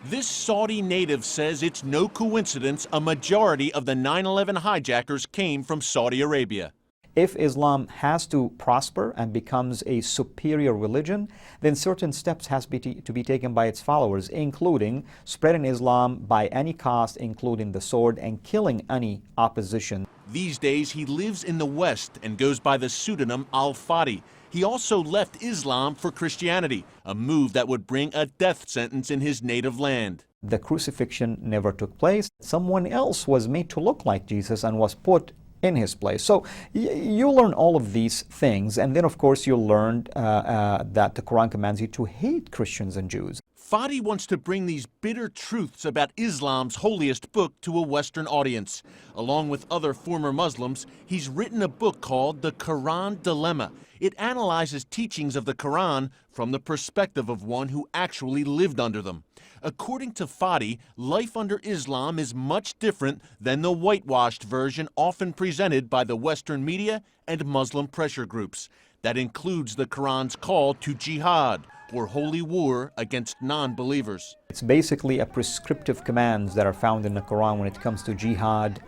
This Saudi native says it's no coincidence a majority of the 9/11 hijackers came from Saudi Arabia. If Islam has to prosper and becomes a superior religion, then certain steps has to be taken by its followers, including spreading Islam by any cost, including the sword, and killing any opposition. These days, he lives in the West and goes by the pseudonym Al-Fadi. He also left Islam for Christianity, a move that would bring a death sentence in his native land. The crucifixion never took place. Someone else was made to look like Jesus and was put in his place. So you learn all of these things, and then of course you learned that the Quran commands you to hate Christians and Jews. Fadi wants to bring these bitter truths about Islam's holiest book to a Western audience. Along with other former Muslims, he's written a book called The Quran Dilemma. It analyzes teachings of the Quran from the perspective of one who actually lived under them. According to Fadi, life under Islam is much different than the whitewashed version often presented by the Western media and Muslim pressure groups. That includes the Quran's call to jihad, or holy war against non-believers. It's basically a prescriptive commands that are found in the Quran when it comes to jihad,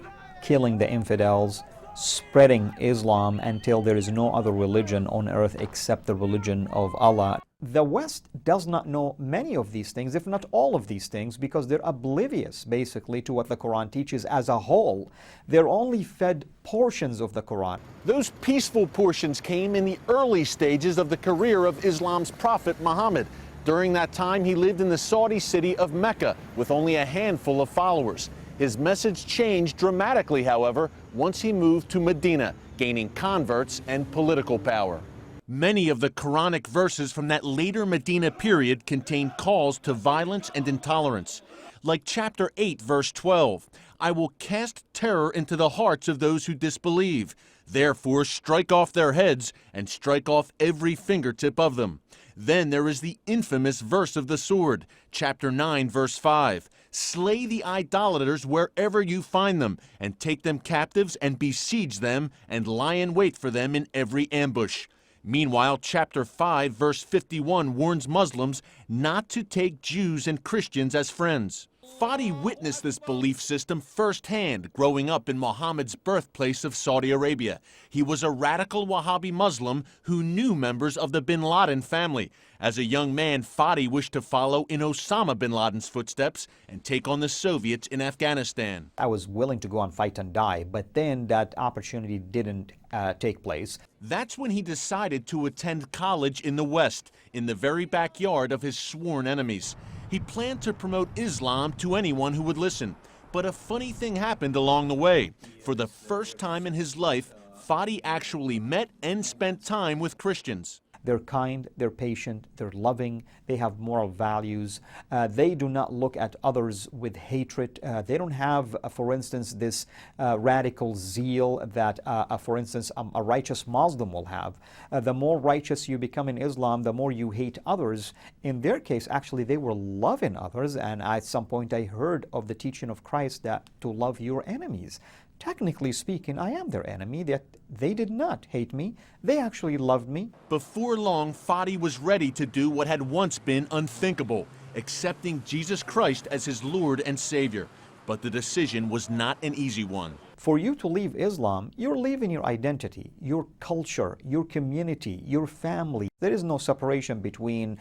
killing the infidels, spreading Islam until there is no other religion on earth except the religion of Allah. The West does not know many of these things, if not all of these things, because they're oblivious basically to what the Quran teaches as a whole. They're only fed portions of the Quran. Those peaceful portions came in the early stages of the career of Islam's prophet Muhammad. During that time, he lived in the Saudi city of Mecca with only a handful of followers. His message changed dramatically, however, once he moved to Medina, gaining converts and political power. Many of the Quranic verses from that later Medina period contain calls to violence and intolerance. Like chapter 8, verse 12, I will cast terror into the hearts of those who disbelieve. Therefore strike off their heads and strike off every fingertip of them. Then there is the infamous verse of the sword, chapter 9, verse 5. Slay the idolaters wherever you find them, and take them captives and besiege them, and lie in wait for them in every ambush. Meanwhile, chapter 5, verse 51 warns Muslims not to take Jews and Christians as friends. Fadi witnessed this belief system firsthand growing up in Muhammad's birthplace of Saudi Arabia. He was a radical Wahhabi Muslim who knew members of the bin Laden family. As a young man, Fadi wished to follow in Osama bin Laden's footsteps and take on the Soviets in Afghanistan. I was willing to go and fight and die, but then that opportunity didn't take place. That's when he decided to attend college in the West, in the very backyard of his sworn enemies. He planned to promote Islam to anyone who would listen. But a funny thing happened along the way. For the first time in his life, Fadi actually met and spent time with Christians. They're kind, they're patient, they're loving, they have moral values. They do not look at others with hatred. They don't have, for instance, this radical zeal that, for instance, a righteous Muslim will have. The more righteous you become in Islam, the more you hate others. In their case, actually, they were loving others. And at some point, I heard of the teaching of Christ that to love your enemies. Technically speaking, I am their enemy, that they did not hate me. They actually loved me. Before long, Fadi was ready to do what had once been unthinkable, accepting Jesus Christ as his Lord and Savior. But the decision was not an easy one. For you to leave Islam, you're leaving your identity, your culture, your community, your family. There is no separation between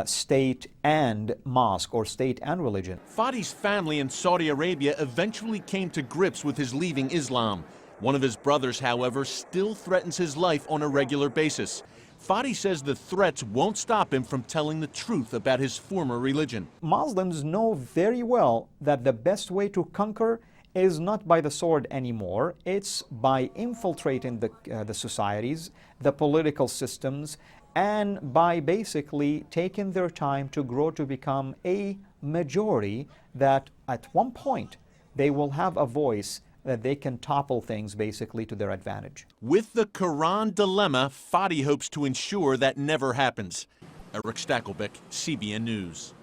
state and mosque or state and religion. Fadi's family in Saudi Arabia eventually came to grips with his leaving Islam. One of his brothers, however, still threatens his life on a regular basis. Fadi says the threats won't stop him from telling the truth about his former religion. Muslims know very well that the best way to conquer is not by the sword anymore. It's by infiltrating the societies, the political systems, and by basically taking their time to grow to become a majority that at one point they will have a voice that they can topple things basically to their advantage. With the Quran Dilemma, Fadi hopes to ensure that never happens. Eric Stakelbeck, CBN News.